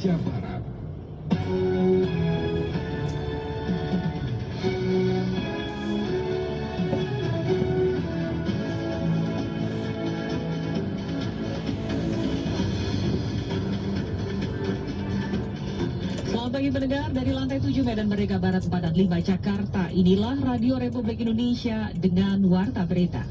Indonesia Barat. Selamat pagi pendengar, dari lantai 7 Medan Merdeka Barat 4 dan 5 Jakarta. Inilah Radio Republik Indonesia dengan Warta Berita.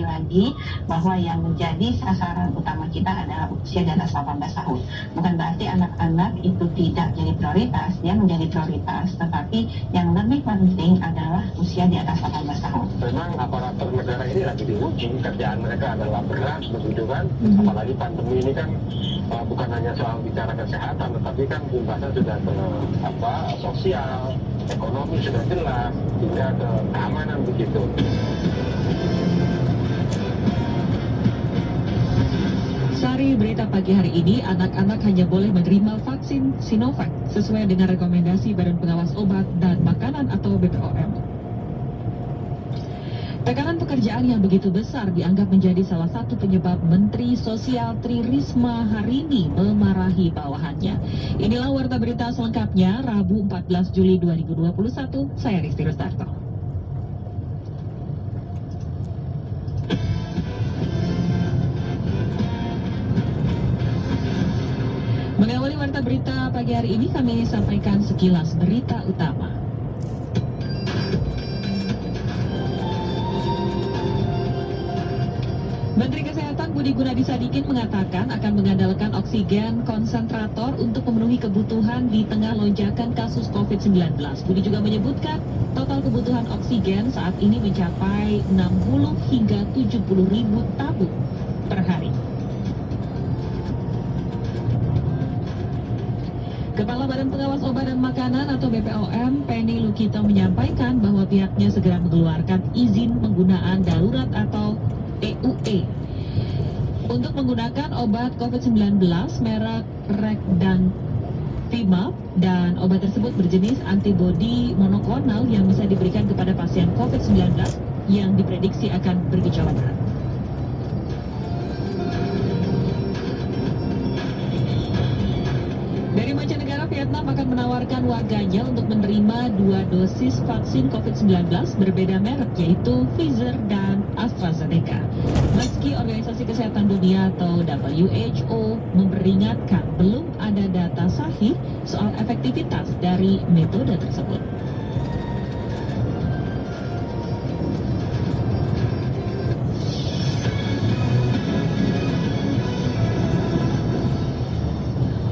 Lagi bahwa yang menjadi sasaran utama kita adalah usia di atas 18 tahun. Bukan berarti anak-anak itu tidak jadi prioritas, dia menjadi prioritas, tetapi yang lebih penting adalah usia di atas 18 tahun. Memang aparatur negara ini lagi diuji, kerjaan mereka adalah berat, begitu kan? Apalagi pandemi ini kan bukan hanya soal bicara kesehatan, tetapi kan imbasnya sudah ke sosial, ekonomi sudah jelas, hingga ke keamanan begitu. Sari berita pagi hari ini, anak-anak hanya boleh menerima vaksin Sinovac sesuai dengan rekomendasi Badan Pengawas Obat dan Makanan atau BPOM. Tekanan pekerjaan yang begitu besar dianggap menjadi salah satu penyebab Menteri Sosial Tri Risma hari ini memarahi bawahannya. Inilah warta berita selengkapnya Rabu 14 Juli 2021, saya Risti Rustarto. Mengawali warta berita pagi hari ini, kami sampaikan sekilas berita utama. Menteri Kesehatan Budi Gunadi Sadikin mengatakan akan mengandalkan oksigen konsentrator untuk memenuhi kebutuhan di tengah lonjakan kasus COVID-19. Budi juga menyebutkan total kebutuhan oksigen saat ini mencapai 60 hingga 70 ribu tabung per hari. Kepala Badan Pengawas Obat dan Makanan atau BPOM, Penny Lukito menyampaikan bahwa pihaknya segera mengeluarkan izin penggunaan darurat atau EUE untuk menggunakan obat COVID-19 merek Rekdantimab, dan obat tersebut berjenis antibodi monoklonal yang bisa diberikan kepada pasien COVID-19 yang diprediksi akan bergejala berat. Dari mancanegara, Vietnam akan menawarkan warganya untuk menerima 2 dosis vaksin COVID-19 berbeda merek, yaitu Pfizer dan AstraZeneca. Meski Organisasi Kesehatan Dunia atau WHO memperingatkan belum ada data sahih soal efektivitas dari metode tersebut.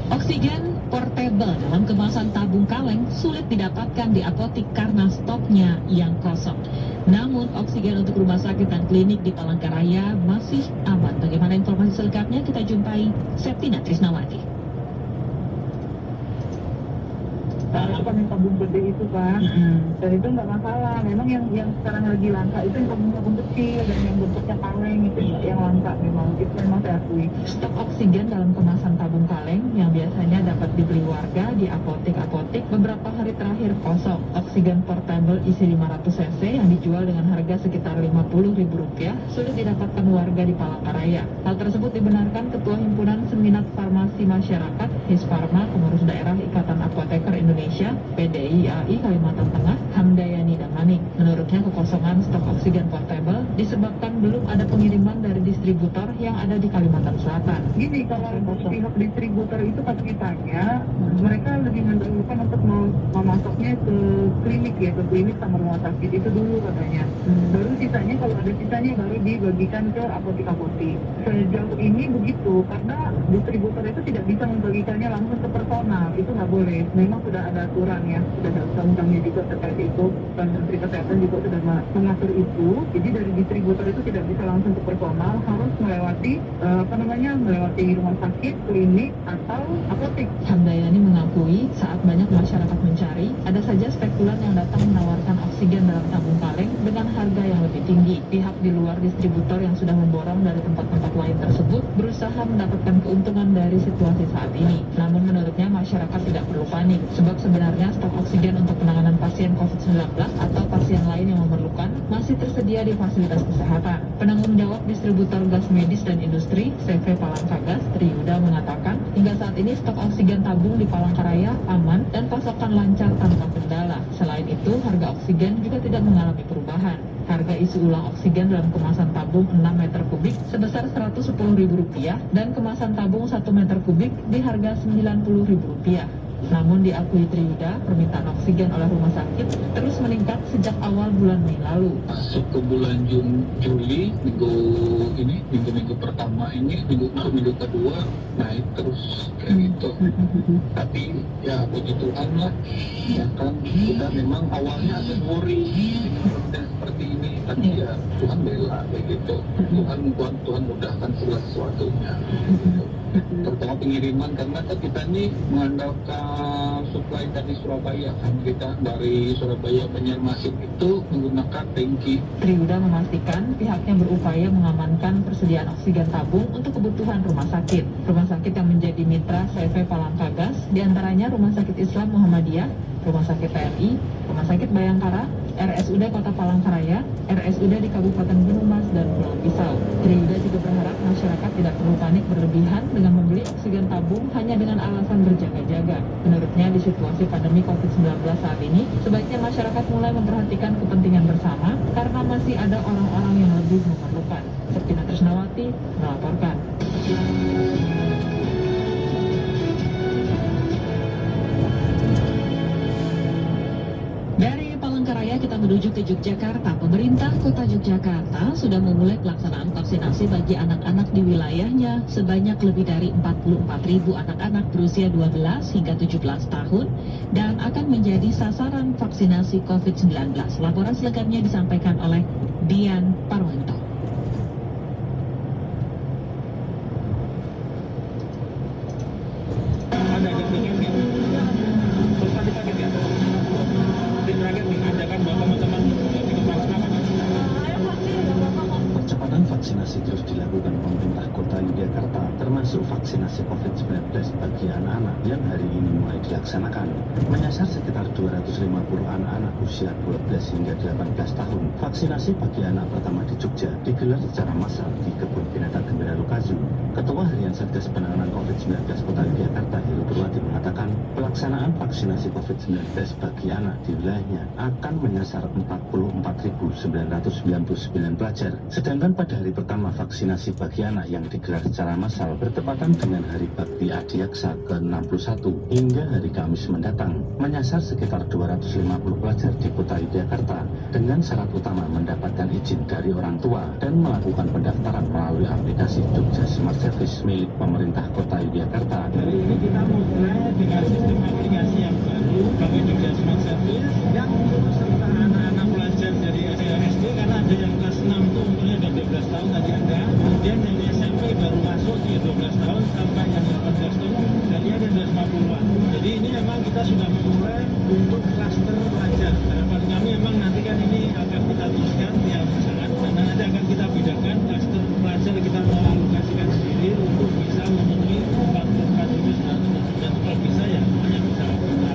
Oksigen portable dalam kemasan tabung kaleng sulit didapatkan di apotik karena stoknya yang kosong. Namun oksigen untuk rumah sakit dan klinik di Palangkaraya masih aman. Bagaimana informasi selengkapnya, kita jumpai Septina Trisnawati. Kalau pakai tabung gede itu kan, dan itu nggak masalah. Memang yang sekarang lagi langka itu yang tabung kecil dan yang bentuknya kaleng itu yang langka memang. Itu memang saya akui. Stok oksigen dalam kemasan tabung kaleng yang biasanya dapat dibeli warga di apotek-apotek beberapa hari terakhir kosong. Oksigen portable isi 500 cc yang dijual dengan harga sekitar Rp50.000 sulit didapatkan warga di Palangkaraya. Hal tersebut dibenarkan Ketua Himpunan Seminat Farmasi Masyarakat Hisparma Pengurus Daerah Ikatan Apoteker Indonesia PDIAI Kalimantan Tengah, Hamdayani Damanik. Menurutnya kekosongan stok oksigen portable disebabkan belum ada pengiriman dari distributor yang ada di Kalimantan Selatan. Gini, kalau pihak distributor itu kata kitanya, mereka lebih mendahulukan untuk memasoknya ke klinik ya, ke klinik sama rumah sakit itu dulu katanya. Baru sisanya, kalau ada sisanya baru dibagikan ke apotek-apotek. Sejauh ini begitu, karena distributor itu tidak bisa membagikannya langsung ke personal, itu nggak boleh. Memang sudah ada aturan ya, sudah ada undang-undangnya juga terkait itu, dan Menteri Menteri Kesehatan juga sudah mengatur itu. Jadi dari distributor itu tidak bisa langsung ke personal, harus melewati melewati rumah sakit, klinik atau apotek. Handayani mengakui saat banyak masyarakat mencari, ada saja spekulan yang datang menawarkan oksigen dalam tabung kaleng dengan harga yang lebih tinggi. Pihak di luar distributor yang sudah memborong dari tempat-tempat lain tersebut berusaha mendapatkan keuntungan dari situasi saat ini. Namun menurutnya masyarakat tidak perlu panik, sebab sebenarnya stok oksigen untuk penanganan pasien COVID-19 atau pasien lain yang memerlukan masih tersedia di fasilitas kesehatan. Penanggung jawab distributor gas medis dan industri, CV Palangkagas, Triyuda mengatakan, hingga saat ini stok oksigen tabung di Palangkaraya aman dan pasokan lancar tanpa kendala. Selain itu, harga oksigen juga tidak mengalami perubahan. Harga isi ulang oksigen dalam kemasan tabung 6 meter kubik sebesar Rp110.000 dan kemasan tabung 1 meter kubik di harga Rp90.000. Namun diakui Triyuda, permintaan oksigen oleh rumah sakit terus meningkat sejak awal bulan Mei lalu. Masuk ke bulan Juli, minggu pertama ini, minggu kedua naik terus kayak gitu. Tapi ya puji Tuhan lah, ya kan kita memang awalnya agak worry dan seperti ini, tapi ya Tuhan bela kayak gitu. Tuhan mudahkan segala sesuatunya. Terutama pengiriman, karena kan kita ini mengandalkan supply dari Surabaya kan, kita dari Surabaya Banjarmasin itu menggunakan tangki. Triyuda memastikan pihaknya berupaya mengamankan persediaan oksigen tabung untuk kebutuhan rumah sakit. Rumah sakit yang menjadi mitra CV Palangkagas diantaranya Rumah Sakit Islam Muhammadiyah, Rumah Sakit TNI, Rumah Sakit Bayangkara, RSUD Kota Palangkaraya, RSUD di Kabupaten Gunung Mas dan Pulau Pisau. Triyuda juga berharap masyarakat tidak perlu panik berlebihan dengan membeli oksigen tabung hanya dengan alasan berjaga-jaga. Menurutnya di situasi pandemi COVID-19 saat ini, sebaiknya masyarakat mulai memperhatikan kepentingan bersama karena masih ada orang-orang yang lebih memerlukan. Septina Trisnawati melaporkan. Palangkaraya kita menuju ke Yogyakarta. Pemerintah Kota Yogyakarta sudah memulai pelaksanaan vaksinasi bagi anak-anak di wilayahnya sebanyak lebih dari 44.000 anak-anak berusia 12 hingga 17 tahun dan akan menjadi sasaran vaksinasi COVID-19. Laporan selengkapnya disampaikan oleh Dian Parwanto. Percepatan vaksinasi terus dilakukan pemerintah Kota Yogyakarta, termasuk vaksinasi COVID-19 bagi anak-anak yang hari ini mulai dilaksanakan. Menyasar sekitar 250 anak-anak usia 12 hingga 18 tahun. Vaksinasi bagi anak pertama di Jogja digelar secara massal di Kebun Binatang Gembira Lokazu. Ketua Harian Satgas Penanganan COVID-19 Kota Yogyakarta, Heru Purwati mengatakan, pelaksanaan vaksinasi COVID-19 bagi anak di wilayahnya akan menyasar 44.999 pelajar. Sedangkan pada hari pertama vaksinasi bagi anak yang digelar secara massal bertepatan dengan Hari Bakti Adiaksa ke-61 hingga hari Kamis mendatang, menyasar sekitar 250 pelajar di Kota Yogyakarta dengan syarat utama mendapatkan izin dari orang tua dan melakukan pendaftaran melalui aplikasi Jogja Smart Service milik pemerintah Kota Yogyakarta. Hari ini kita mulai dengan sistem aplikasi yang baru, kami Jogja Smart Service, yang serta anak-anak pelajar dari SD, karena ada yang kelas 6 itu umurnya udah 12 tahun tadi ada, kemudian yang SMP baru masuk di 12 tahun sampai yang 18 tahun, jadi ada 250-an. Jadi ini memang kita sudah memulai untuk klaster pelajar. Harapan kami memang nanti kan ini akan kita teruskan tiap pasangan, dan nanti akan kita bedakan klaster pelajar, kita mau alokasikan sendiri untuk bisa memenuhi 44.999 dan kalau bisa ya hanya bisa kita.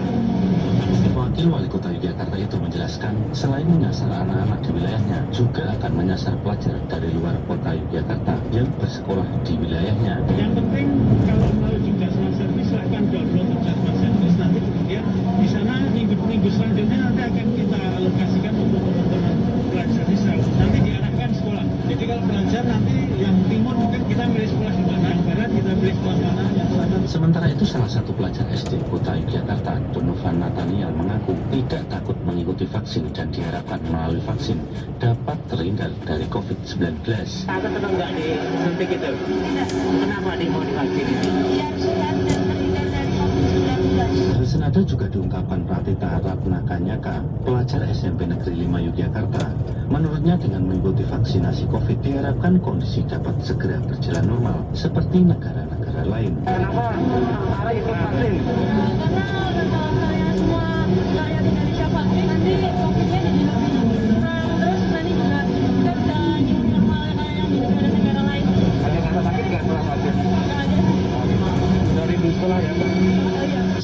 Wakil Wali Kota Yogyakarta itu menjelaskan, selain menyasar anak-anak di wilayahnya, juga akan menyasar pelajar dari luar Kota Yogyakarta yang bersekolah di wilayahnya. Yang penting kalau mau juga Smart Service, silahkan download juga Smart Service, nanti kemudian di sana minggu selanjutnya nanti akan kita alokasikan untuk teman-teman pelajar di sana. Nanti diarahkan sekolah. Jadi kalau pelajar nanti yang timur mungkin kita milih sekolah di mana, yang barat kita milih sekolah mana, yang selatan. Sementara itu salah satu pelajar SD Kota Yogyakarta, Donovan Nathaniel, mengaku tidak takut mengikuti vaksin dan diharapkan melalui vaksin dapat terhindar dari COVID-19. Takut atau enggak disuntik itu? Kenapa mau divaksin itu? Biar sudah terhindar dari COVID-19. Hal senada juga diungkapkan Pratita Ratnakanyaka, pelajar SMP Negeri 5 Yogyakarta. Menurutnya dengan mengikuti vaksinasi COVID diharapkan kondisi dapat segera berjalan normal seperti negara-negara lain. Kenapa Sarah ikut vaksin? Karena kalau saya semua rakyat Indonesia vaksin nanti COVID-nya jadi lebih kurang, terus nanti juga kita bisa hidup normal kayak yang di negara-negara lain. Ada rasa sakit nggak setelah vaksin? Nggak ada sih. Dari di sekolah ya, Pak?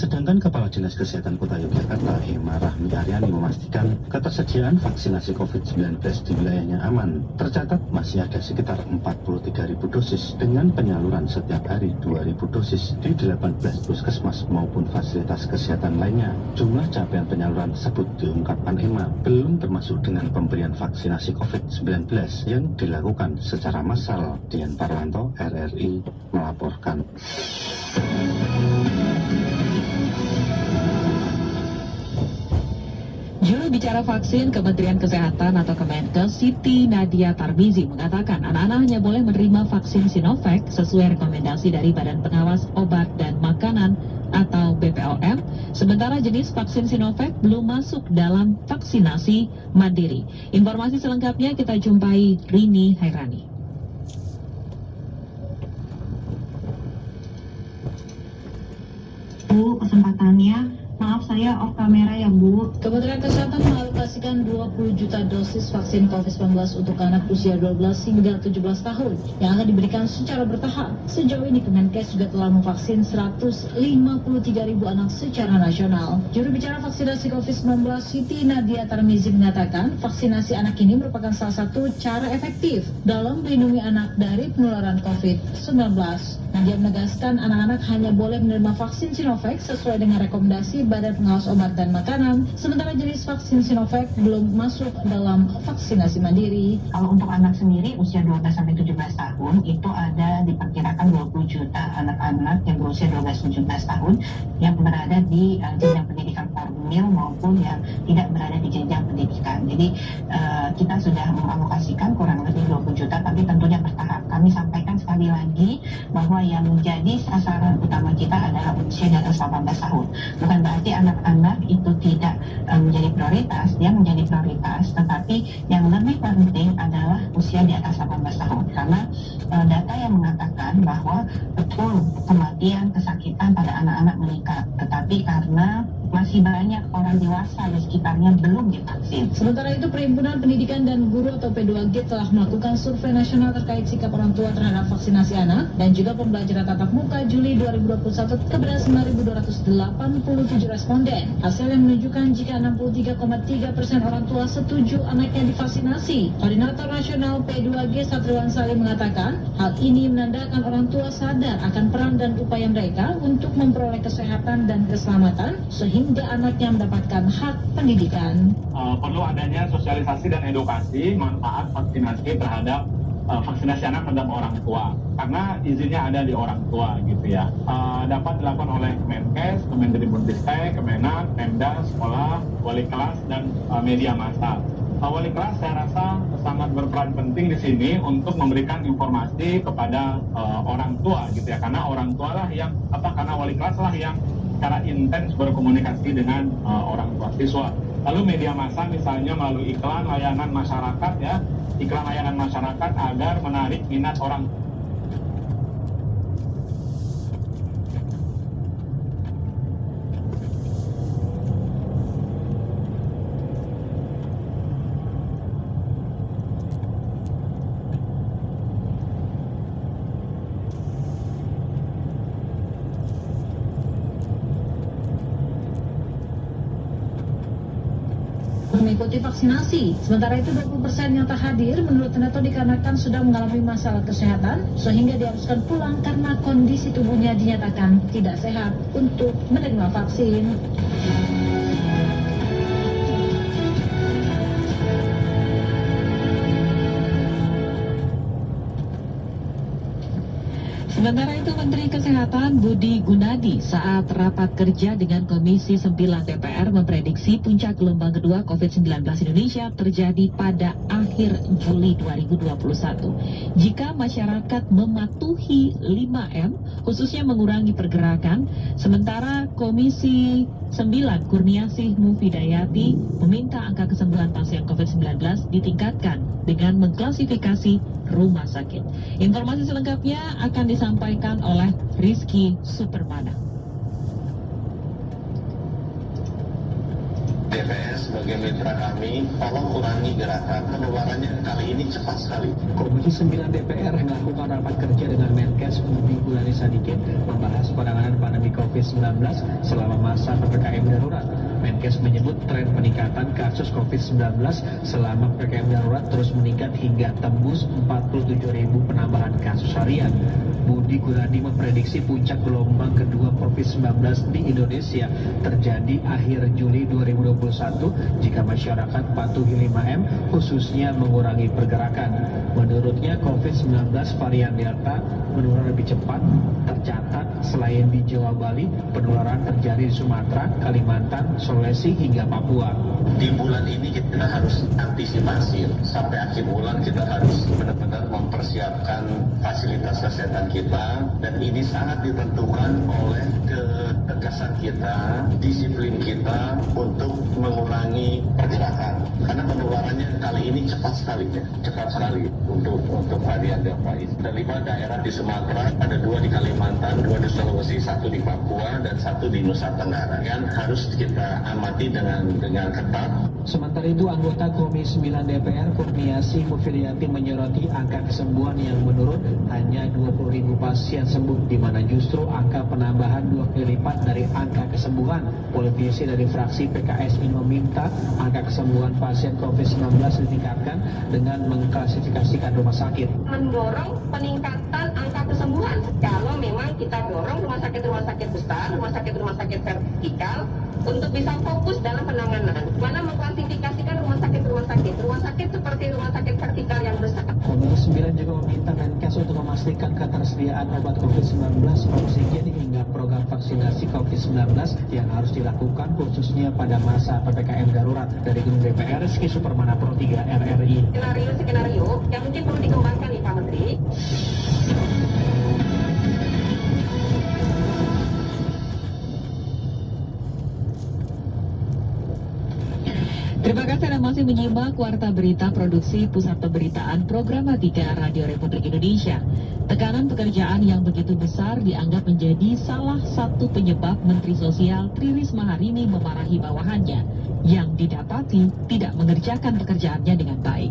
Sedangkan Kepala Dinas Kesehatan Kota Yogyakarta, Hema Rahmi Aryani, memastikan ketersediaan vaksinasi COVID-19 di wilayahnya aman. Tercatat masih ada sekitar 43.000 dosis dengan penyaluran setiap hari 2.000 dosis di 18 puskesmas maupun fasilitas kesehatan lainnya. Jumlah capaian penyaluran tersebut diungkapkan Hema belum termasuk dengan pemberian vaksinasi COVID-19 yang dilakukan secara massal. Dian Parwanto, RRI, melaporkan. Juru bicara vaksin Kementerian Kesehatan atau Kemenkes, Siti Nadia Tarmizi, mengatakan anak-anak hanya boleh menerima vaksin Sinovac sesuai rekomendasi dari Badan Pengawas Obat dan Makanan atau BPOM, sementara jenis vaksin Sinovac belum masuk dalam vaksinasi mandiri. Informasi selengkapnya kita jumpai Rini Hairani. Bu, kesempatannya, maaf saya off kamera ya Bu. Kementerian Kesehatan mengalokasikan 20 juta dosis vaksin COVID-19 untuk anak usia 12 hingga 17 tahun yang akan diberikan secara bertahap. Sejauh ini Kemenkes juga telah memvaksin 153.000 anak secara nasional. Juru bicara vaksinasi COVID-19 Siti Nadia Tarmizi mengatakan vaksinasi anak ini merupakan salah satu cara efektif dalam melindungi anak dari penularan COVID-19. Nadia menegaskan anak-anak hanya boleh menerima vaksin Sinovac sesuai dengan rekomendasi Badan Pengawas Obat dan Makanan, sementara jenis vaksin Sinovac belum masuk dalam vaksinasi mandiri. Kalau untuk anak sendiri usia 12-17 tahun itu ada diperkirakan 20 juta anak-anak yang berusia 12-17 tahun yang berada di jenjang pendidikan formal maupun yang tidak berada di jenjang pendidikan. Jadi kita sudah mengalokasikan kurang lebih 20 juta tapi tentunya bertahap. Kami sampaikan sekali lagi bahwa yang menjadi sasaran utama kita adalah usia di atas 18 tahun. Bukan berarti anak-anak itu tidak menjadi prioritas, dia menjadi prioritas, tetapi yang lebih penting adalah usia di atas 18 tahun. Karena data yang mengatakan bahwa betul kematian, kesakitan pada anak-anak meningkat, tetapi karena masih banyak orang dewasa di sekitarnya belum divaksin. Sementara itu, Perhimpunan Pendidikan dan Guru atau P2G telah melakukan survei nasional terkait sikap orang tua terhadap vaksinasi anak dan juga pembelajaran tatap muka Juli 2021 kepada 9.287 responden. Hasil yang menunjukkan jika 63,3% orang tua setuju anaknya divaksinasi. Koordinator Nasional P2G Satriwan Salim mengatakan, hal ini menandakan orang tua sadar akan peran dan upaya mereka untuk memperoleh kesehatan dan keselamatan sehingga anaknya mendapatkan hak pendidikan. Perlu adanya sosialisasi dan edukasi manfaat vaksinasi terhadap vaksinasi anak terhadap orang tua, karena izinnya ada di orang tua gitu ya. Dapat dilakukan oleh Kemenkes, Kemendikbudristek, Kemenak, Pemda, sekolah, wali kelas dan media massa. Wali kelas saya rasa sangat berperan penting di sini untuk memberikan informasi kepada orang tua gitu ya, karena orang tua lah yang karena wali kelas lah yang secara intens berkomunikasi dengan orang tua siswa. Lalu media massa misalnya melalui iklan layanan masyarakat ya, iklan layanan masyarakat agar menarik minat orang. Mengikuti vaksinasi. Sementara itu 20% yang tak hadir menurut Neto dikarenakan sudah mengalami masalah kesehatan sehingga diharuskan pulang karena kondisi tubuhnya dinyatakan tidak sehat untuk menerima vaksin. Sementara itu Menteri Kesehatan Budi Gunadi saat rapat kerja dengan Komisi 9 DPR memprediksi puncak gelombang kedua COVID-19 Indonesia terjadi pada akhir Juli 2021. Jika masyarakat mematuhi 5M, khususnya mengurangi pergerakan, sementara Komisi 9 Kurniasih Mufidayati meminta angka kesembuhan pasien COVID-19 ditingkatkan dengan mengklasifikasi rumah sakit. Informasi selengkapnya akan disampaikan oleh Rizky Supermana. DPS sebagai mitra kami, tolong kurangi gerakan. Penularannya kali ini cepat sekali. Komisi 9 DPR melakukan rapat kerja dengan Menkes Budi Gunadi Sadikin membahas penanganan pandemi COVID-19 selama masa PPKM darurat. Menkes menyebut tren peningkatan kasus COVID-19 selama PPKM darurat terus meningkat hingga tembus 47.000 penambahan kasus harian. Budi Gunadi memprediksi puncak gelombang kedua COVID-19 di Indonesia terjadi akhir Juli 2021 jika masyarakat patuhi 5M, khususnya mengurangi pergerakan. Menurutnya COVID-19 varian Delta menular lebih cepat, tercatat selain di Jawa Bali, penularan terjadi di Sumatera, Kalimantan, Sulawesi hingga Papua. Di bulan ini kita harus antisipasi. Sampai akhir bulan kita harus benar-benar mempersiapkan fasilitas kesehatan kita, dan ini sangat ditentukan oleh ketegasan kita, disiplin kita untuk mengurangi pergerakan. Karena penularannya kali ini cepat sekali untuk varian Delta ini. Ada 5 daerah di Sumatera, ada 2 di Kalimantan, 2 di Sulawesi, 1 di Papua, dan 1 di Nusa Tenggara. Yang harus kita amati dengan ketat. Sementara itu, anggota Komisi 9 DPR Kurniasih Mufidayati menyoroti angka kesembuhan yang menurun hanya 20.000 pasien sembuh, di mana justru angka penambahan 2 kali lipat dari angka kesembuhan. Politisi dari fraksi PKS ini meminta angka kesembuhan pasien COVID-19 ditingkatkan dengan mengklasifikasikan rumah sakit. Mendorong peningkatan angka kesembuhan. Kalau memang kita dorong rumah sakit besar, rumah sakit vertikal untuk bisa fokus dalam penanganan. Mana mengklasifikasikan rumah sakit seperti rumah sakit vertikal yang besar. Komisi 9 juga meminta Menkes untuk memastikan ketersediaan obat COVID-19, oksigen hingga program vaksinasi COVID-19 yang harus dilakukan khususnya pada masa PPKM darurat. Dari Gedung DPR, Rizky Supermana, Pro 3 RRI. Skenario yang mungkin perlu dikembangkan nih Pak Menteri. Terima kasih Anda masih menyimak Warta Berita Produksi Pusat Pemberitaan Programatika Radio Republik Indonesia. Tekanan pekerjaan yang begitu besar dianggap menjadi salah satu penyebab Menteri Sosial Tri Risma hari ini memarahi bawahannya yang didapati tidak mengerjakan pekerjaannya dengan baik.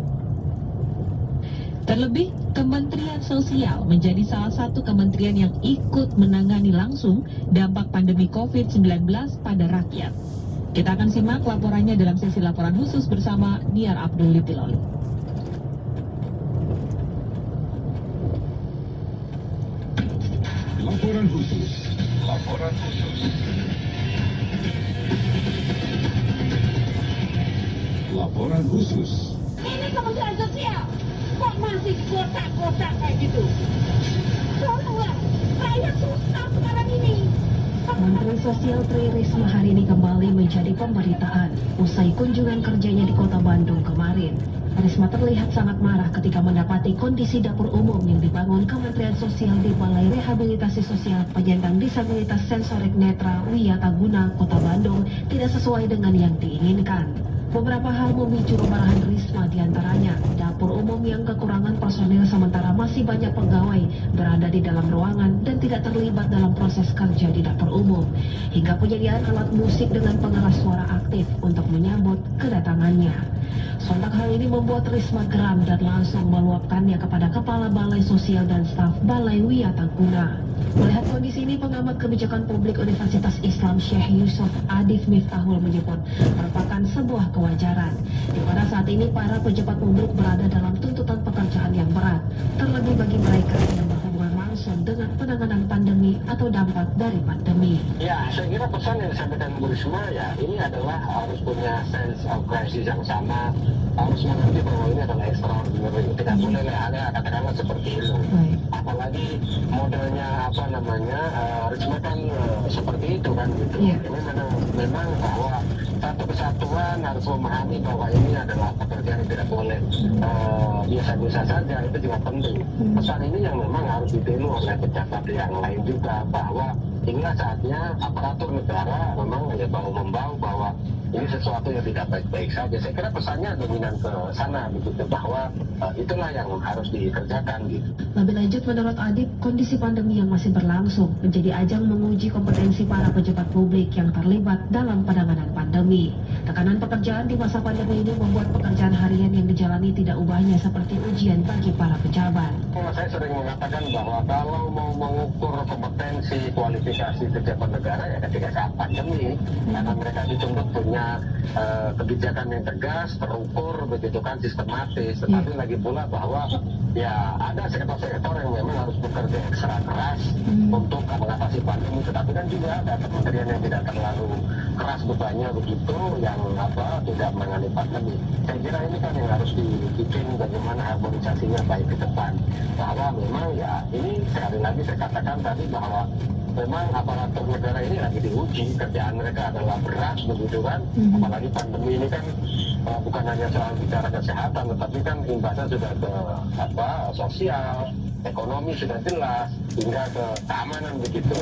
Terlebih, Kementerian Sosial menjadi salah satu kementerian yang ikut menangani langsung dampak pandemi COVID-19 pada rakyat. Kita akan simak laporannya dalam sesi laporan khusus bersama Niar Abdul Litiloli. Laporan khusus. Laporan khusus. Ini Kementerian Sosial kok masih kotak-kotak kayak gitu? Tolonglah, rakyat susah sekarang ini. Menteri Sosial Tri Risma hari ini kembali menjadi pemberitaan usai kunjungan kerjanya di Kota Bandung kemarin. Risma terlihat sangat marah ketika mendapati kondisi dapur umum yang dibangun Kementerian Sosial di Balai Rehabilitasi Sosial Penyandang Disabilitas Sensorik Netra Wiyataguna, Kota Bandung tidak sesuai dengan yang diinginkan. Beberapa hal memicu kemarahan Risma, diantaranya dapur umum yang kekurangan personil sementara masih banyak pegawai berada di dalam ruangan dan tidak terlibat dalam proses kerja di dapur umum, hingga penyediaan alat musik dengan pengeras suara aktif untuk menyambut kedatangannya. Sontak hal ini membuat Risma geram dan langsung meluapkannya kepada Kepala Balai Sosial dan staf Balai Wiyataguna. Melihat kondisi ini, pengamat kebijakan publik Universitas Islam Syekh Yusuf Adif Miftahul menyebut merupakan sebuah kewajaran, di mana saat ini para pejabat publik berada dalam tuntutan pekerjaan yang berat, terlebih bagi mereka yang berhubungan langsung dengan penanganan pandemi atau dampak dari pandemi. Ya, saya kira pesan yang disampaikan Bu Risma ya, ini adalah harus punya sense of crisis yang sama, harus mengerti bahwa ini adalah extraordinary. Tidak boleh ada katakanlah seperti itu. apalagi modelnya Risma kan seperti itu kan gitu. Ini memang bahwa satu kesatuan harus memahami bahwa ini adalah pekerjaan yang tidak boleh biasa-biasa saja, itu juga penting. Pesan ini yang memang harus ditiru oleh pejabat yang lain juga, bahwa inilah saatnya aparatur negara memang ya bahu-membahu bahwa ini sesuatu yang tidak baik-baik saja. Saya kira pesannya dominan ke sana begitu, bahwa itulah yang harus dikerjakan gitu. Lebih lanjut, menurut Adib, kondisi pandemi yang masih berlangsung menjadi ajang menguji kompetensi para pejabat publik yang terlibat dalam penanganan pandemi. Tekanan pekerjaan di masa pandemi ini membuat pekerjaan harian yang dijalani tidak ubahnya seperti ujian bagi para pejabat. Saya sering mengatakan bahwa kalau mau mengukur kompetensi kualifikasi pejabat negara ya ketika saat pandemi, karena mereka dituntut punya kebijakan yang tegas, terukur, begitu kan, sistematis. Tetapi lagi pula bahwa ya ada sektor-sektor yang memang harus bekerja ekstra keras untuk mengatasi pandemi. Tetapi kan juga ada kementerian yang tidak terlalu keras bebannya begitu, yang tidak menangani pandemi. Saya kira ini kan yang harus dibikin bagaimana harmonisasinya baik ke depan. Bahwa memang ya ini sekali lagi saya katakan tadi bahwa memang aparatur negara ini lagi diuji, kerjaan mereka adalah berat begitu kan, apalagi pandemi ini kan bukan hanya soal bicara kesehatan, tetapi kan imbasnya sudah ke sosial, ekonomi sudah jelas, hingga ke keamanan begitu.